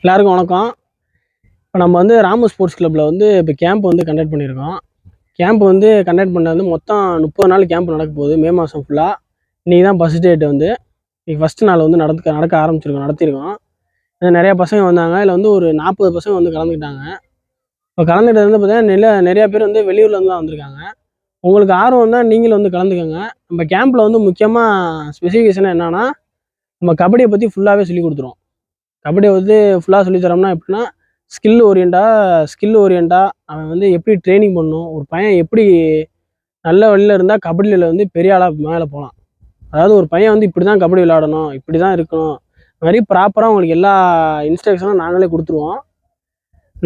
எல்லாருக்கும் வணக்கம். இப்போ நம்ம ராமு ஸ்போர்ட்ஸ் கிளப்பில் இப்போ கேம்ப் கண்டக்ட் பண்ணியிருக்கோம். கேம்ப் கண்டக்ட் பண்ணது மொத்தம் 30 நாள் கேம்ப் நடக்க போகுது. மே மாதம் ஃபுல்லாக. இன்றைக்கி தான் ஃபஸ்ட் டேட் இன்றைக்கி ஃபஸ்ட்டு நாள் நடக்க ஆரம்பிச்சிருக்கோம், நடத்தியிருக்கோம். நிறையா பசங்க வந்தாங்க. இதில் ஒரு 40 பசங்க கலந்துக்கிட்டாங்க. இப்போ கலந்துக்கிட்டது பார்த்தீங்கன்னா நிறையா பேர் வெளியூர்லேருந்து தான் வந்திருக்காங்க. உங்களுக்கு ஆர்வம் தான் நீங்களும் கலந்துக்கோங்க. நம்ம கேம்பில் முக்கியமாக ஸ்பெசிஃபிகேஷன் என்னென்னா, நம்ம கபடியை பற்றி ஃபுல்லாகவே சொல்லி கொடுத்துருவோம். கபடி ஃபுல்லாக சொல்லித்தரோம்னா எப்படின்னா, ஸ்கில் ஓரியண்டாக அவன் எப்படி ட்ரைனிங் பண்ணணும், ஒரு பையன் எப்படி நல்ல வழியில் இருந்தால் கபடியில் பெரிய ஆளாக மேலே போகலாம். அதாவது ஒரு பையன் இப்படி தான் கபடி விளையாடணும், இப்படி தான் இருக்கணும், அது மாதிரி ப்ராப்பராக உங்களுக்கு எல்லா இன்ஸ்ட்ரக்ஷனும் நாங்களே கொடுத்துருவோம்.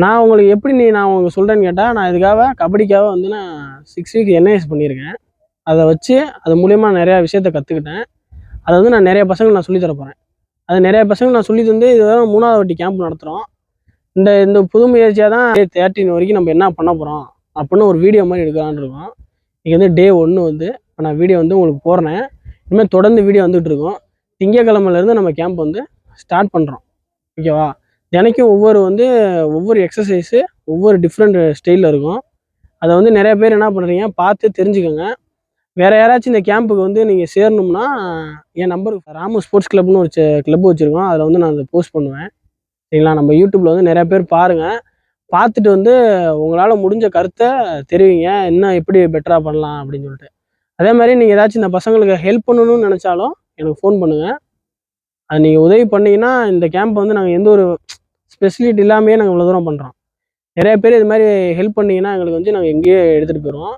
நான் உங்களுக்கு எப்படி நான் உங்களுக்கு சொல்கிறேன்னு கேட்டால், நான் இதுக்காக கபடிக்காக நான் 6 வீக் என்ஐஎஸ் பண்ணியிருக்கேன். அதை வச்சு அது மூலயமா நிறையா விஷயத்த கற்றுக்கிட்டேன். அதை நான் நிறைய பசங்களுக்கு நான் சொல்லித்தர போகிறேன். அது நிறைய பசங்க நான் சொல்லி தந்து இதுதான் 3வது வாட்டி கேம்ப் நடத்துகிறோம். இந்த புது முயற்சியாக தான் டே 13 வரைக்கும் நம்ம என்ன பண்ண போகிறோம் அப்படின்னு ஒரு வீடியோ மாதிரி எடுக்கலான்னு இருக்கோம். இன்றைக்கி டே 1 இப்போ நான் வீடியோ உங்களுக்கு போடுறேன். இனிமேல் தொடர்ந்து வீடியோ வந்துட்டு இருக்கோம். திங்கக்கிழமையிலேருந்து நம்ம கேம்ப் ஸ்டார்ட் பண்ணுறோம். ஓகேவா? தினைக்கும் ஒவ்வொரு எக்ஸசைஸு ஒவ்வொரு டிஃப்ரெண்ட் ஸ்டைலில் இருக்கும். அதை நிறைய பேர் என்ன பண்ணுறீங்க பார்த்து தெரிஞ்சுக்கோங்க. வேறு யாராச்சும் இந்த கேம்புக்கு நீங்கள் சேரணும்னா என் நம்பருக்கு ராமு ஸ்போர்ட்ஸ் கிளப்னு ஒரு கிளப் வச்சுருக்கோம். அதில் நான் அதை போஸ்ட் பண்ணுவேன். சரிங்களா? நம்ம யூடியூப்பில் நிறைய பேர் பாருங்கள். பார்த்துட்டு உங்களால் முடிஞ்ச கருத்தை தெரிவிங்க, இன்னும் எப்படி பெட்டராக பண்ணலாம் அப்படின்னு சொல்லிட்டு. அதே மாதிரி நீங்கள் ஏதாச்சும் இந்த பசங்களுக்கு ஹெல்ப் பண்ணணும்னு நினச்சாலும் எனக்கு ஃபோன் பண்ணுங்கள். அது நீங்கள் உதவி பண்ணிங்கன்னா இந்த கேம்ப் நாங்கள் எந்த ஒரு ஸ்பெசிலிட்டி இல்லாமையே நாங்கள் இவ்வளோ தூரம் பண்ணுறோம். நிறைய பேர் இது மாதிரி ஹெல்ப் பண்ணிங்கன்னா எங்களுக்கு நாங்கள் எங்கேயே எடுத்துகிட்டு போயிடுவோம்.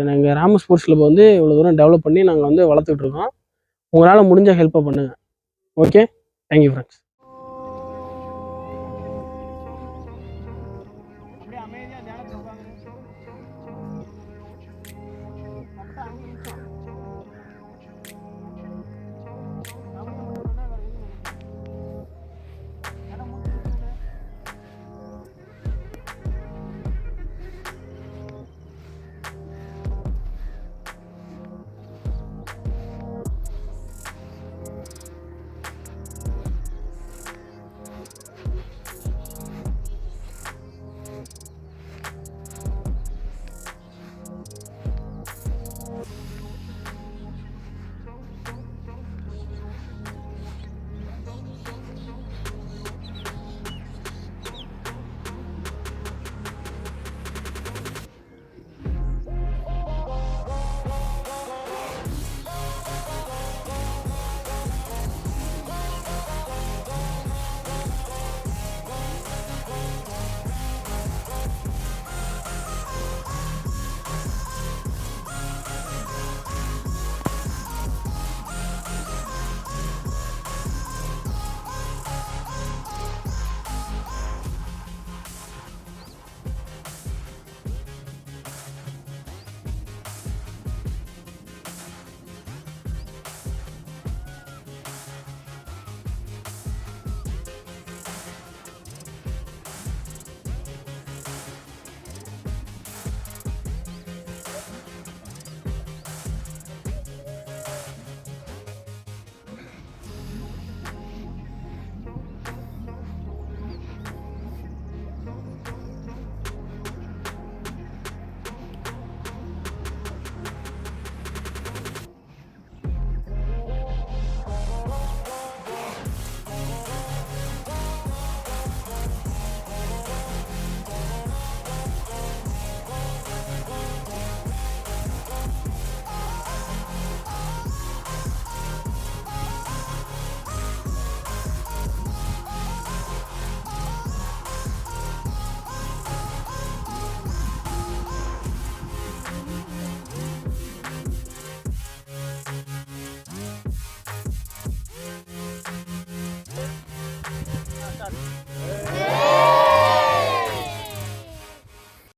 நாங்கள் ராமு ஸ்போர்ட்ஸ் கிளப் இவ்வளோ தூரம் டெவலப் பண்ணி நாங்கள் வளர்த்துட்டு இருக்கோம். உங்களால் முடிஞ்ச ஹெல்ப்பை பண்ணுங்கள். Okay, thank you friends. Start.